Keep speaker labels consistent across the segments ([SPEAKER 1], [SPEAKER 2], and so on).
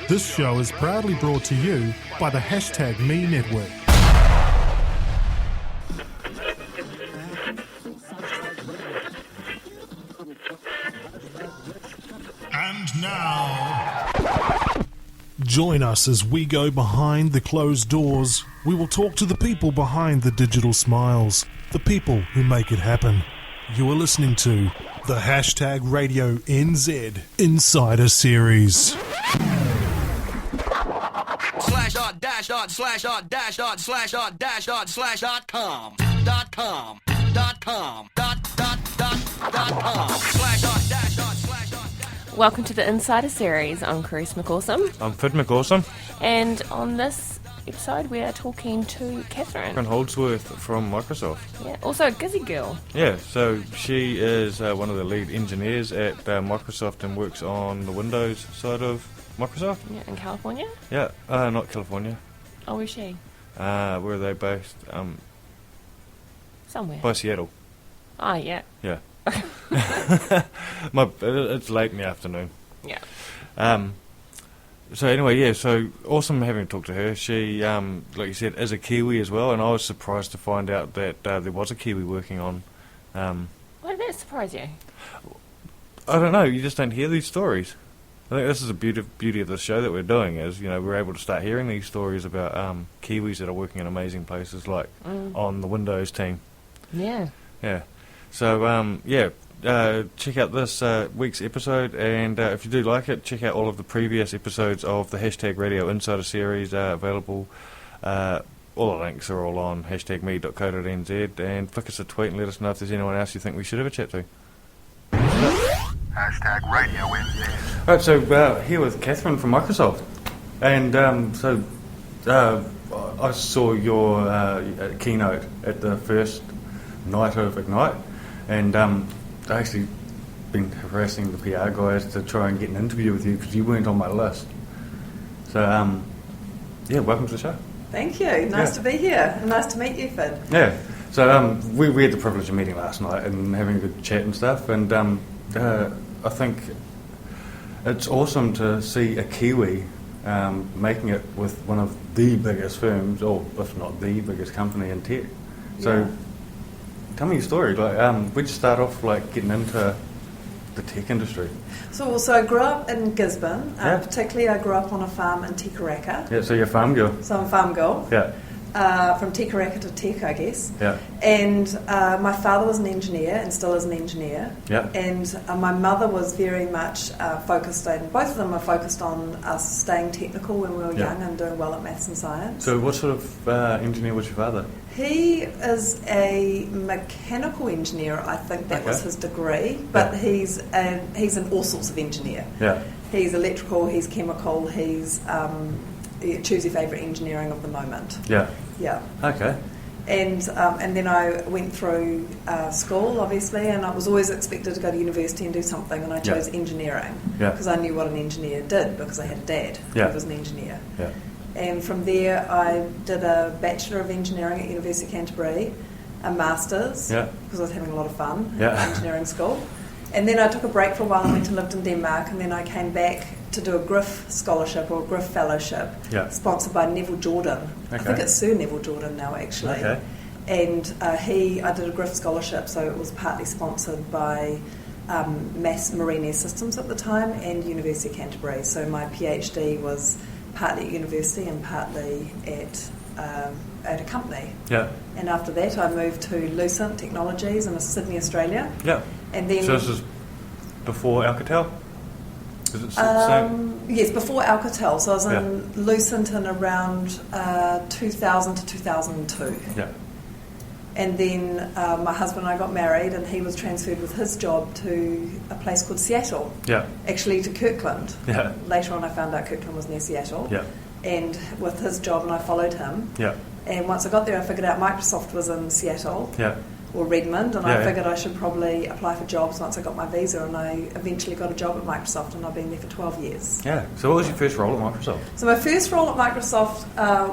[SPEAKER 1] This show is proudly brought to you by the #Me Network. And now, join us as we go behind the closed doors. We will talk to the people behind the digital smiles, the people who make it happen. You are listening to the #Radio NZ Insider Series.
[SPEAKER 2] Welcome to the Insider Series. I'm Chris McAwesome.
[SPEAKER 3] I'm Phid McAwesome.
[SPEAKER 2] And on this episode we are talking to Katherine
[SPEAKER 3] Holdsworth from Microsoft.
[SPEAKER 2] Yeah, also a Gizzy girl.
[SPEAKER 3] Yeah, so she is one of the lead engineers at Microsoft and works on the Windows side of Microsoft.
[SPEAKER 2] Yeah, in California?
[SPEAKER 3] Yeah, not California.
[SPEAKER 2] Oh, where's she?
[SPEAKER 3] Where are they based?
[SPEAKER 2] Somewhere.
[SPEAKER 3] By Seattle.
[SPEAKER 2] Oh, yeah.
[SPEAKER 3] Yeah. It's late in the afternoon.
[SPEAKER 2] Yeah.
[SPEAKER 3] So anyway, yeah, so awesome having talked to her. She, like you said, is a Kiwi as well, and I was surprised to find out that there was a Kiwi working on...
[SPEAKER 2] Why did that surprise you?
[SPEAKER 3] I don't know, you just don't hear these stories. I think this is the beauty of the show that we're doing is, you know, we're able to start hearing these stories about Kiwis that are working in amazing places like on the Windows team.
[SPEAKER 2] Yeah.
[SPEAKER 3] Yeah. So, check out this week's episode, and if you do like it, check out all of the previous episodes of the #Radio Insider Series available. All the links are all on #me.co.nz, and flick us a tweet and let us know if there's anyone else you think we should have a chat to.
[SPEAKER 4] #Radio NZ.
[SPEAKER 3] Alright, so here with Katherine from Microsoft, and I saw your keynote at the first night of Ignite, and I actually been harassing the PR guys to try and get an interview with you because you weren't on my list. So, welcome to the show.
[SPEAKER 5] Thank you. Nice to be here, and nice to meet you, Phid.
[SPEAKER 3] Yeah. So we had the privilege of meeting last night and having a good chat and stuff, and I think it's awesome to see a Kiwi making it with one of the biggest firms, or if not the biggest company in tech. So, tell me your story. Like, where'd you start off, like, getting into the tech industry?
[SPEAKER 5] So I grew up in Gisborne. Particularly, I grew up on a farm in Tikaraka.
[SPEAKER 3] Yeah, so you're a farm girl.
[SPEAKER 5] So I'm a farm girl.
[SPEAKER 3] Yeah.
[SPEAKER 5] From Tikaraka to tech, I guess.
[SPEAKER 3] Yeah.
[SPEAKER 5] And my father was an engineer and still is an engineer.
[SPEAKER 3] Yeah.
[SPEAKER 5] And my mother was very much focused, and both of them are focused on us staying technical when we were young and doing well at maths and science.
[SPEAKER 3] So what sort of engineer was your father?
[SPEAKER 5] He is a mechanical engineer. I think that was his degree, but he's an all sorts of engineer.
[SPEAKER 3] Yeah.
[SPEAKER 5] He's electrical, he's chemical, he's choose your favourite engineering of the moment.
[SPEAKER 3] Yeah.
[SPEAKER 5] Yeah.
[SPEAKER 3] Okay.
[SPEAKER 5] And then I went through school, obviously, and I was always expected to go to university and do something, and I chose engineering because I knew what an engineer did because I had a dad who was an engineer.
[SPEAKER 3] Yeah.
[SPEAKER 5] And from there, I did a Bachelor of Engineering at University of Canterbury, a Master's because I was having a lot of fun at engineering school. And then I took a break for a while and went and lived in Denmark, and then I came back to do a Griff Scholarship or a Griff Fellowship sponsored by Neville Jordan. I think it's Sir Neville Jordan now, actually.
[SPEAKER 3] Okay.
[SPEAKER 5] And I did a Griff Scholarship, so it was partly sponsored by Mass Marine Air Systems at the time and University of Canterbury. So my PhD was partly at university and partly at a company. Yeah. And after that, I moved to Lucent Technologies in Sydney, Australia.
[SPEAKER 3] Yeah.
[SPEAKER 5] And then.
[SPEAKER 3] So this is before Alcatel? Is it
[SPEAKER 5] yes, before Alcatel. So I was in Lucent in around 2000 to 2002. Yeah. And then my husband and I got married, and he was transferred with his job to a place called Seattle. Yeah. Actually, to Kirkland. Yeah. Later on, I found out Kirkland was near Seattle. Yeah. And with his job, and I followed him. Yeah. And once I got there, I figured out Microsoft was in Seattle. Yeah. Or Redmond, and I figured I should probably apply for jobs once I got my visa, and I eventually got a job at Microsoft, and I've been there for 12 years.
[SPEAKER 3] Yeah. So what was your first role at Microsoft?
[SPEAKER 5] So my first role at Microsoft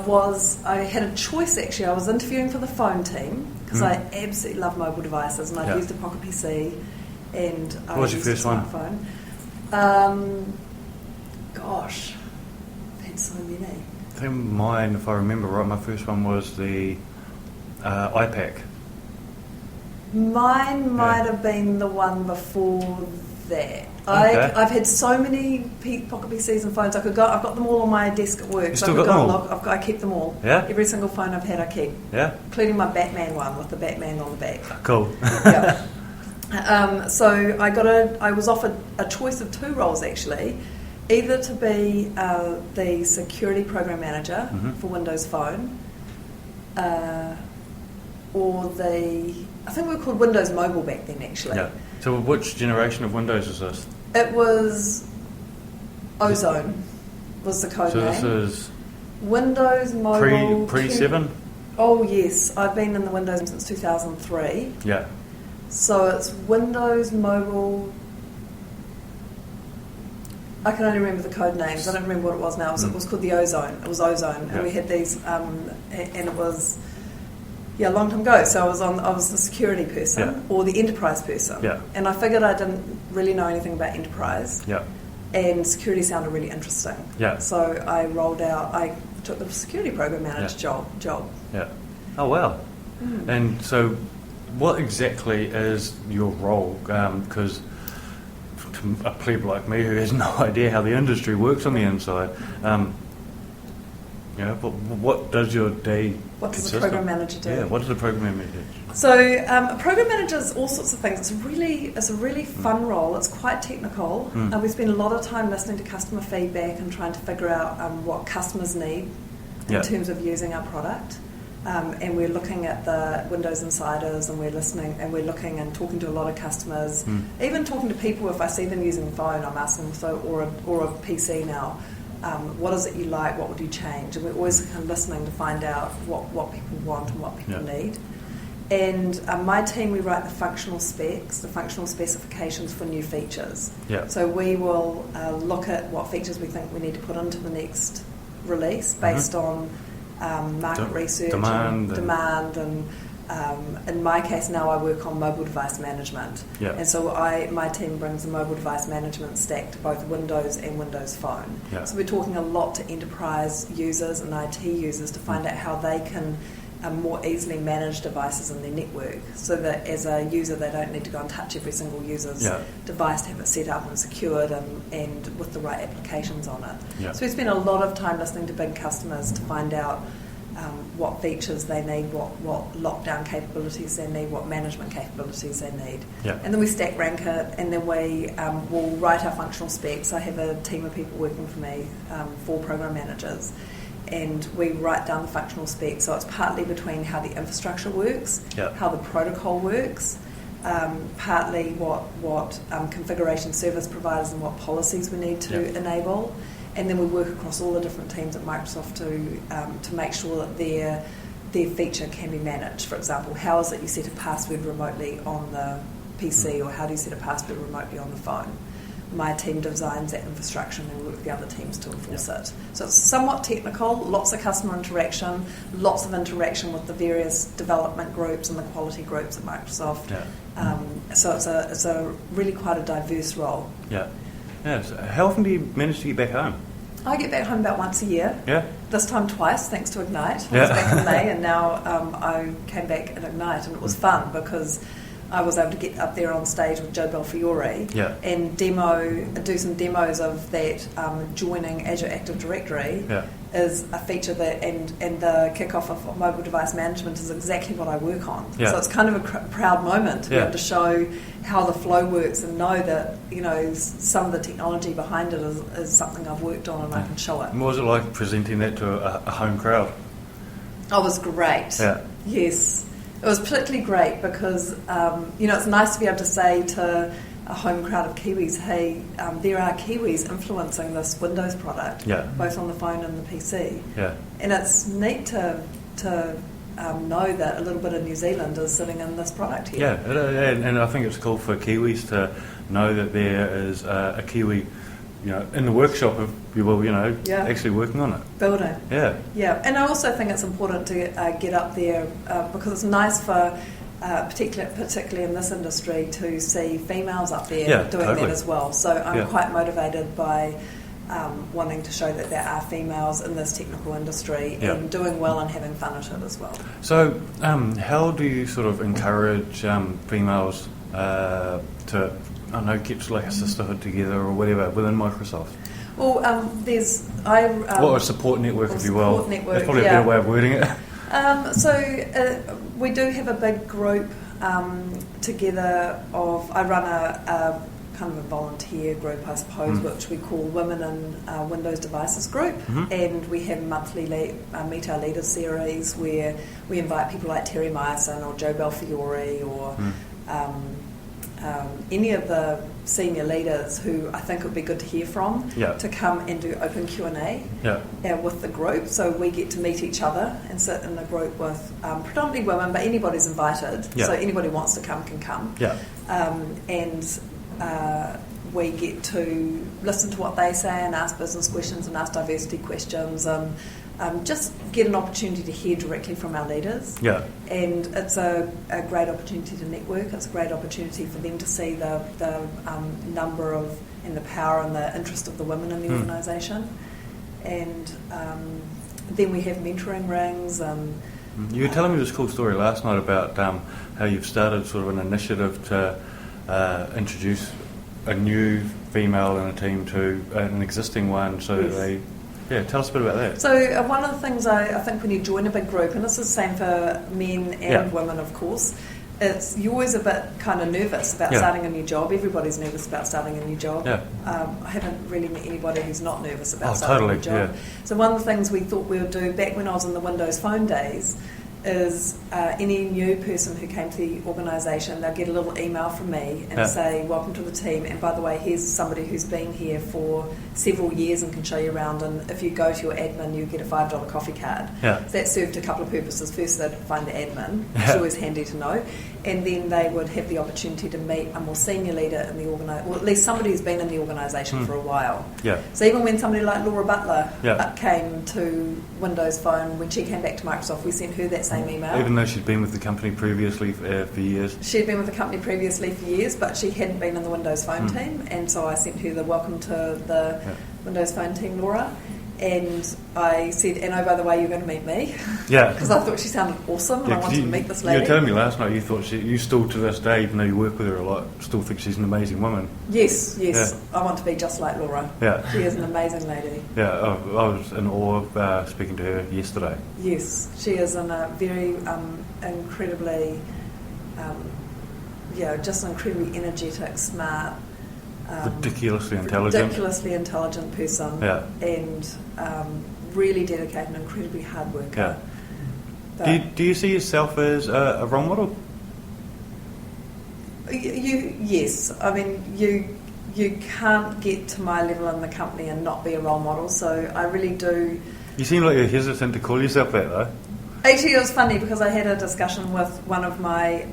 [SPEAKER 5] was, I had a choice actually. I was interviewing for the phone team, because I absolutely love mobile devices, and I'd used a Pocket PC, and
[SPEAKER 3] what was your first
[SPEAKER 5] smartphone. had so many.
[SPEAKER 3] I think mine, if I remember right, my first one was the iPac.
[SPEAKER 5] Mine might have been the one before that.
[SPEAKER 3] Okay.
[SPEAKER 5] I've had so many pocket PCs and phones. I've got them all on my desk at work.
[SPEAKER 3] You
[SPEAKER 5] so
[SPEAKER 3] still got them all?
[SPEAKER 5] I keep them all.
[SPEAKER 3] Yeah?
[SPEAKER 5] Every single phone I've had, I keep.
[SPEAKER 3] Yeah?
[SPEAKER 5] Including my Batman one with the Batman on the back.
[SPEAKER 3] Cool.
[SPEAKER 5] Yeah. So I was offered a choice of two roles actually, either to be the security program manager for Windows Phone, or I think we were called Windows Mobile back then actually.
[SPEAKER 3] Yeah. So which generation of Windows is this?
[SPEAKER 5] It was Ozone was the code name.
[SPEAKER 3] So this is
[SPEAKER 5] Windows Mobile
[SPEAKER 3] pre-7?
[SPEAKER 5] Oh yes, I've been in the Windows since 2003.
[SPEAKER 3] Yeah.
[SPEAKER 5] So it's Windows Mobile. I can only remember the code names. I don't remember what it was now. It was called the Ozone. It was Ozone, and we had these, and it was a long time ago. So I was the security person or the enterprise person.
[SPEAKER 3] Yeah.
[SPEAKER 5] And I figured I didn't really know anything about enterprise.
[SPEAKER 3] Yeah.
[SPEAKER 5] And security sounded really interesting.
[SPEAKER 3] Yeah.
[SPEAKER 5] So I took the security program manager job.
[SPEAKER 3] Yeah. Oh wow. And so, what exactly is your role? Because a plebe like me who has no idea how the industry works on the inside, what does your day
[SPEAKER 5] What does
[SPEAKER 3] consist
[SPEAKER 5] a program
[SPEAKER 3] of?
[SPEAKER 5] manager do?
[SPEAKER 3] Yeah, what does a program manager do?
[SPEAKER 5] So a program manager is all sorts of things. It's a really fun role. It's quite technical. We spend a lot of time listening to customer feedback and trying to figure out what customers need in terms of using our product. And we're looking at the Windows Insiders, and we're listening, and we're looking and talking to a lot of customers. Even talking to people, if I see them using the phone, I'm asking them, or a PC now, what is it you like? What would you change? And we're always kind of listening to find out what people want and what people need. And my team, we write the functional specs, the functional specifications for new features.
[SPEAKER 3] Yeah.
[SPEAKER 5] So we will look at what features we think we need to put into the next release based on market research and demand and in my case now I work on mobile device management, and so my team brings the mobile device management stack to both Windows and Windows Phone. So we're talking a lot to enterprise users and IT users to find out how they can more easily manage devices in their network, so that as a user they don't need to go and touch every single user's device to have it set up and secured and with the right applications on it. So we spend a lot of time listening to big customers to find out what features they need, what lockdown capabilities they need, what management capabilities they need. And then we stack rank it, and then we will write our functional specs. I have a team of people working for me, 4 program managers, and we write down the functional specs. So it's partly between how the infrastructure works, how the protocol works, partly what configuration service providers and what policies we need to enable. And then we work across all the different teams at Microsoft to make sure that their feature can be managed. For example, how is it you set a password remotely on the PC, or how do you set a password remotely on the phone? My team designs that infrastructure and we work with the other teams to enforce it. So it's somewhat technical, lots of customer interaction, lots of interaction with the various development groups and the quality groups at Microsoft. So it's a really quite a diverse role.
[SPEAKER 3] So how often do you manage to get back home?
[SPEAKER 5] I get back home about once a year. This time twice, thanks to Ignite. I was back in May, and now I came back at Ignite, and it was fun because I was able to get up there on stage with Joe Belfiore and do some demos of that joining Azure Active Directory is a feature that, and the kickoff of mobile device management is exactly what I work on. So it's kind of a proud moment to be able to show how the flow works and know that some of the technology behind it is something I've worked on and I can show it.
[SPEAKER 3] And what was it like presenting that to a home crowd?
[SPEAKER 5] Oh, it was great. Yes. It was particularly great because, it's nice to be able to say to a home crowd of Kiwis, hey, there are Kiwis influencing this Windows product, both on the phone and the PC. And it's neat to know that a little bit of New Zealand is sitting in this product here.
[SPEAKER 3] And I think it's cool for Kiwis to know that there is a Kiwi in the workshop, if you will, actually working on it.
[SPEAKER 5] Building. And I also think it's important to get up there because it's nice for, particularly in this industry, to see females up there doing that as well. So I'm quite motivated by wanting to show that there are females in this technical industry and doing well and having fun at it as well.
[SPEAKER 3] So, how do you sort of encourage females to, I don't know, keep like a sisterhood together or whatever within Microsoft?
[SPEAKER 5] Well,
[SPEAKER 3] or a support network, if you will.
[SPEAKER 5] Network,
[SPEAKER 3] that's probably a better way of wording it.
[SPEAKER 5] We do have a big group together I run a kind of a volunteer group, I suppose, which we call Women in Windows Devices Group, and we have monthly Meet Our Leaders series where we invite people like Terry Meyerson or Joe Belfiore or any of the senior leaders who I think would be good to hear from to come and do open Q&A with the group. So we get to meet each other and sit in a group with predominantly women, but anybody's invited. So anybody who wants to come can come. We get to listen to what they say and ask business questions and ask diversity questions and just get an opportunity to hear directly from our leaders. And it's a great opportunity to network. It's a great opportunity for them to see the number of and the power and the interest of the women in the organisation. And then we have mentoring rings.
[SPEAKER 3] You were telling me this cool story last night about how you've started sort of an initiative to introduce a new female in a team to an existing one, so that they... Yeah, tell us a bit about that.
[SPEAKER 5] So one of the things I think when you join a big group, and this is the same for men and women, of course, you're always a bit kind of nervous about starting a new job. Everybody's nervous about starting a new job. I haven't really met anybody who's not nervous about starting a new job. So one of the things we thought we would do back when I was in the Windows Phone days is any new person who came to the organisation, they'll get a little email from me and say, welcome to the team, and by the way, here's somebody who's been here for several years and can show you around, and if you go to your admin, you get a $5 coffee card. So that served a couple of purposes. First, they'd find the admin, which is always handy to know, and then they would have the opportunity to meet a more senior leader in the organisation, or at least somebody who's been in the organisation for a while. So even when somebody like Laura Butler came to Windows Phone, when she came back to Microsoft, we sent her that same email.
[SPEAKER 3] Even though she'd been with the company previously for years?
[SPEAKER 5] She'd been with the company previously for years, but she hadn't been in the Windows Phone team, and so I sent her the welcome to the Windows Phone team, Laura, and I said, and oh, by the way, you're going to meet me. Because I thought she sounded awesome, and I wanted to meet this lady.
[SPEAKER 3] You were telling me last night you thought you still to this day, even though you work with her a lot, still think she's an amazing woman.
[SPEAKER 5] Yes. I want to be just like Laura. She is an amazing lady.
[SPEAKER 3] I was in awe of speaking to her yesterday.
[SPEAKER 5] Yes, she is in a very incredibly, just an incredibly energetic, smart,
[SPEAKER 3] ridiculously intelligent
[SPEAKER 5] person, and really dedicated and incredibly hard worker.
[SPEAKER 3] Do you see yourself as a role model?
[SPEAKER 5] Yes. I mean, you can't get to my level in the company and not be a role model, so I really do.
[SPEAKER 3] You seem like you're hesitant to call yourself that, though.
[SPEAKER 5] Actually, it was funny because I had a discussion with one of my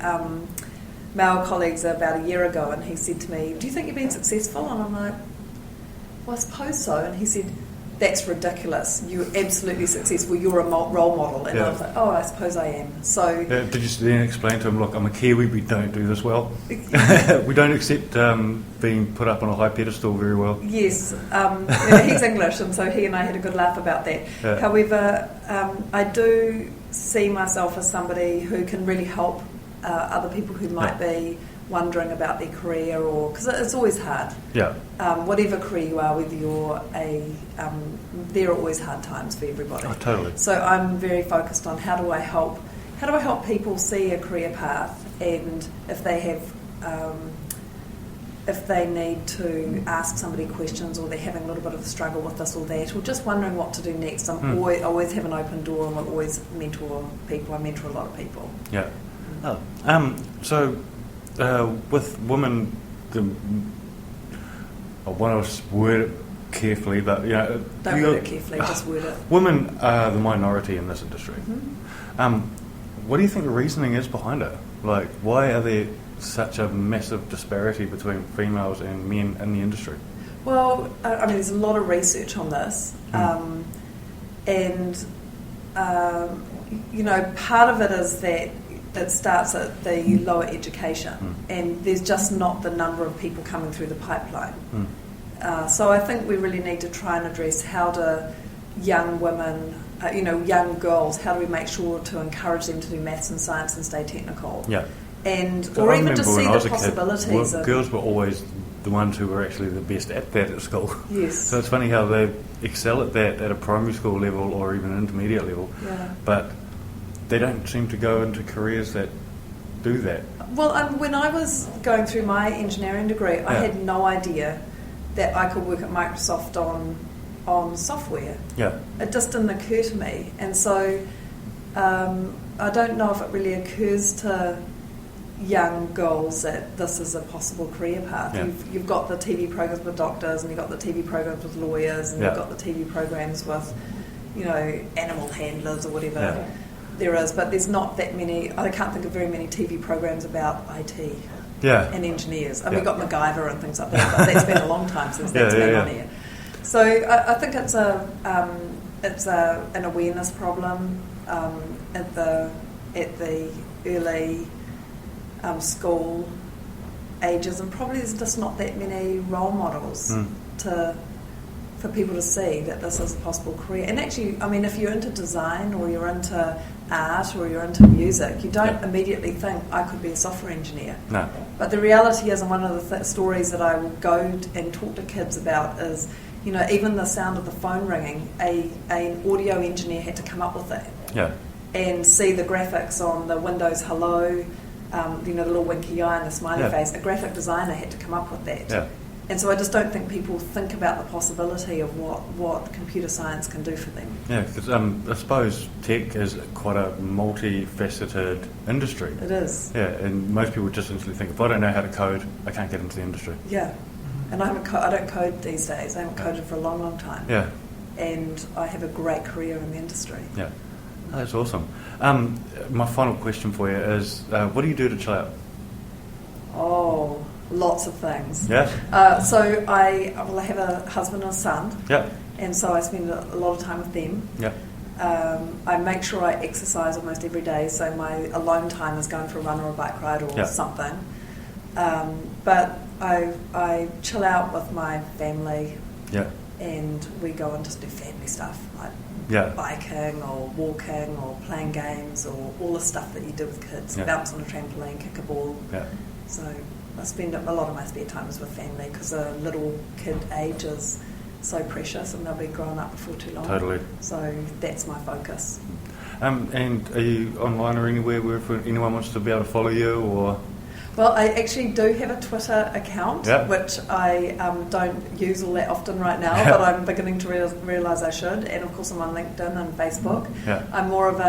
[SPEAKER 5] male colleagues about a year ago, and he said to me, do you think you've been successful? And I'm like, well, I suppose so. And he said, that's ridiculous. You're absolutely successful. You're a role model. And I was like, oh, I suppose I am. So
[SPEAKER 3] did you then explain to him, look, I'm a Kiwi, we don't do this well. We don't accept being put up on a high pedestal very well.
[SPEAKER 5] Yes. He's English, and so he and I had a good laugh about that. However, I do see myself as somebody who can really help other people who might be wondering about their career, or because it's always hard. Whatever career you are, whether you're there are always hard times for everybody.
[SPEAKER 3] Oh, totally.
[SPEAKER 5] So I'm very focused on how do I help people see a career path, and if they have if they need to ask somebody questions, or they're having a little bit of a struggle with this or that, or just wondering what to do next, I'm always have an open door, and will always mentor people. I mentor a lot of people.
[SPEAKER 3] So with women, I want to word it carefully, but
[SPEAKER 5] don't word it carefully, just word it.
[SPEAKER 3] Women are the minority in this industry. What do you think the reasoning is behind it? Like, why are there such a massive disparity between females and men in the industry?
[SPEAKER 5] Well, I mean, there's a lot of research on this, and part of it is that it starts at the lower education, and there's just not the number of people coming through the pipeline. So I think we really need to try and address how do young women, young girls, how do we make sure to encourage them to do maths and science and stay technical?
[SPEAKER 3] Yeah.
[SPEAKER 5] Or even just see the possibilities.
[SPEAKER 3] Girls were always the ones who were actually the best at that at school.
[SPEAKER 5] Yes.
[SPEAKER 3] So it's funny how they excel at that at a primary school level or even intermediate level.
[SPEAKER 5] Yeah.
[SPEAKER 3] But they don't seem to go into careers that do that.
[SPEAKER 5] Well, when I was going through my engineering degree, I had no idea that I could work at Microsoft on software.
[SPEAKER 3] Yeah.
[SPEAKER 5] It just didn't occur to me. And so I don't know if it really occurs to young girls that this is a possible career path.
[SPEAKER 3] Yeah.
[SPEAKER 5] You've got the TV programs with doctors, and you've got the TV programs with lawyers, and you've got the TV programs with, animal handlers or whatever there is. But there's not that many. I can't think of very many TV programs about IT and engineers. We've got MacGyver and things like that, but that's been a long time since that's been on here. So I think it's an awareness problem at the early school ages, and probably there's just not that many role models for people to see that this is a possible career. And actually, if you're into design or you're into art or you're into music, you don't immediately think, I could be a software engineer.
[SPEAKER 3] No.
[SPEAKER 5] But the reality is, and one of the stories that I will go and talk to kids about is, even the sound of the phone ringing, an audio engineer had to come up with that.
[SPEAKER 3] Yeah.
[SPEAKER 5] And see the graphics on the Windows Hello, the little winky eye and the smiley face. A graphic designer had to come up with that.
[SPEAKER 3] Yeah.
[SPEAKER 5] And so I just don't think people think about the possibility of what computer science can do for them.
[SPEAKER 3] Yeah, because I suppose tech is quite a multifaceted industry.
[SPEAKER 5] It is.
[SPEAKER 3] Yeah, and most people just instantly think, if I don't know how to code, I can't get into the industry.
[SPEAKER 5] Yeah. And I don't code these days. I haven't coded for a long, long time.
[SPEAKER 3] Yeah.
[SPEAKER 5] And I have a great career in the industry.
[SPEAKER 3] Yeah. Oh, that's awesome. My final question for you is, what do you do to chill out?
[SPEAKER 5] Oh, lots of things.
[SPEAKER 3] Yeah.
[SPEAKER 5] So I have a husband and a son.
[SPEAKER 3] Yeah.
[SPEAKER 5] And so I spend a lot of time with them.
[SPEAKER 3] Yeah.
[SPEAKER 5] I make sure I exercise almost every day, so my alone time is going for a run or a bike ride or something. But I chill out with my family.
[SPEAKER 3] Yeah.
[SPEAKER 5] And we go and just do family stuff, like biking or walking or playing games or all the stuff that you do with kids. Bounce on a trampoline, kick a ball.
[SPEAKER 3] Yeah.
[SPEAKER 5] So I spend a lot of my spare time is with family, because a little kid age is so precious, and they'll be grown up before too long.
[SPEAKER 3] Totally.
[SPEAKER 5] So that's my focus.
[SPEAKER 3] And are you online or anywhere where if anyone wants to be able to follow you or?
[SPEAKER 5] Well, I actually do have a Twitter account, which I don't use all that often right now, but I'm beginning to realise I should. And of course I'm on LinkedIn and Facebook. Yeah. I'm more of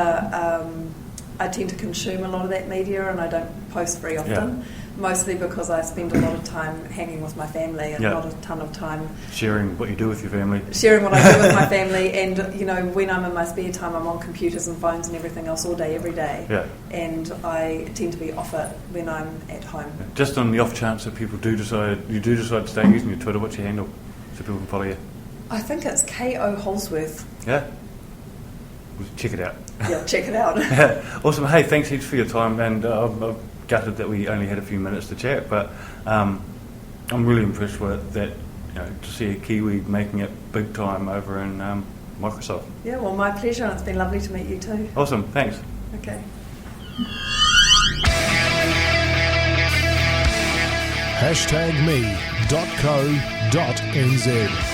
[SPEAKER 5] I tend to consume a lot of that media, and I don't post very often. Mostly because I spend a lot of time hanging with my family and not a ton of time
[SPEAKER 3] sharing what you do with your family.
[SPEAKER 5] Sharing what I do with my family, and when I'm in my spare time, I'm on computers and phones and everything else all day, every day. Yeah. And I tend to be off it when I'm at home.
[SPEAKER 3] Just on the off chance that you do decide to start using your Twitter, what's your handle so people can follow you?
[SPEAKER 5] I think it's K.O. Holdsworth.
[SPEAKER 3] Yeah. Check it out.
[SPEAKER 5] Yeah, check it out.
[SPEAKER 3] Awesome. Hey, thanks heaps for your time, and I'm gutted that we only had a few minutes to chat, but I'm really impressed with that, to see a Kiwi making it big time over in Microsoft.
[SPEAKER 5] Yeah, well, my pleasure, and it's been lovely to meet you too.
[SPEAKER 3] Awesome, thanks.
[SPEAKER 5] Okay.
[SPEAKER 1] #me.co.nz